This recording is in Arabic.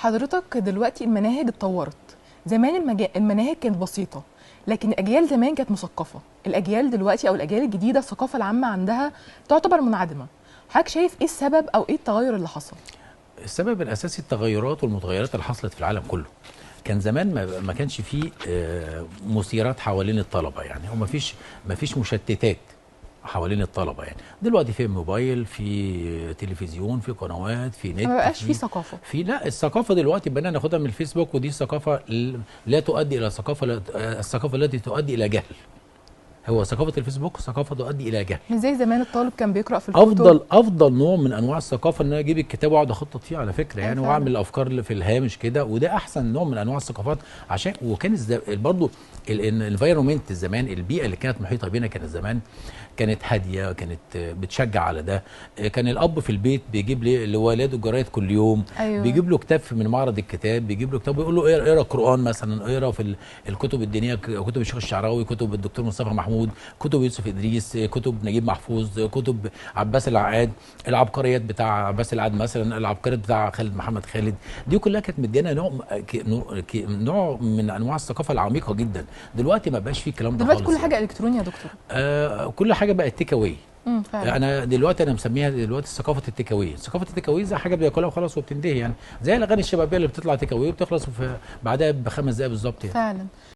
حضرتك دلوقتي المناهج اتطورت. زمان المناهج كانت بسيطة، لكن الأجيال زمان كانت مثقفة. الأجيال دلوقتي أو الأجيال الجديدة الثقافة العامة عندها تعتبر منعدمة. حضرتك شايف إيه السبب أو إيه التغير اللي حصل؟ السبب الاساسي التغيرات والمتغيرات اللي حصلت في العالم كله. كان زمان ما كانش فيه مثيرات حوالين الطلبه، يعني هو ما فيش مشتتات حوالين الطلبه. يعني دلوقتي في موبايل، في تلفزيون، في قنوات، في نت، ما بقاش في ثقافة. لا، الثقافه دلوقتي بقينا ناخدها من الفيسبوك، ودي ثقافه لا تؤدي الى ثقافه، الثقافه التي تؤدي الى جهل. هو ثقافه الفيسبوك ثقافه تؤدي الى جهل. مش زي زمان الطالب كان بيقرأ في الكتب. افضل نوع من انواع الثقافه ان انا اجيب الكتاب واقعد اخطط فيه على فكره، يعني فعلا. واعمل الافكار اللي في الهامش كده، وده احسن نوع من انواع الثقافات. عشان وكان برضه الانفايرمنت زمان، البيئه اللي كانت محيطه بينا كانت زمان كانت هاديه، كانت بتشجع على ده. كان الاب في البيت بيجيب لولاده جرايد كل يوم. أيوة. بيجيب له كتاب من معرض الكتاب، بيجيب له كتاب ويقول له اقرا قران مثلا، اقرا في الكتب الدينيه، كتب الشيخ الشعراوي، كتب الدكتور مصطفى محمود، كتب يوسف ادريس، كتب نجيب محفوظ، كتب عباس العقاد، العبقريات بتاع عباس العقاد مثلا، العبقريات بتاع خالد محمد خالد. دي كلها كانت مدينا نوع من انواع الثقافه العميقه جدا. دلوقتي ما بقاش فيه الكلام ده خالص. دلوقتي كل حاجة إلكترونية يا دكتور. كل حاجه بقت تيك اواي. فعلا. انا مسميها دلوقتي ثقافه التيك اواي. ثقافه التيك اواي زي حاجه بياكلها وخلاص وبتنتهي، يعني زي الاغاني الشبابيه اللي بتطلع تيك اواي وبتخلص بعدها ب5 دقائق بالظبط يعني. فعلا.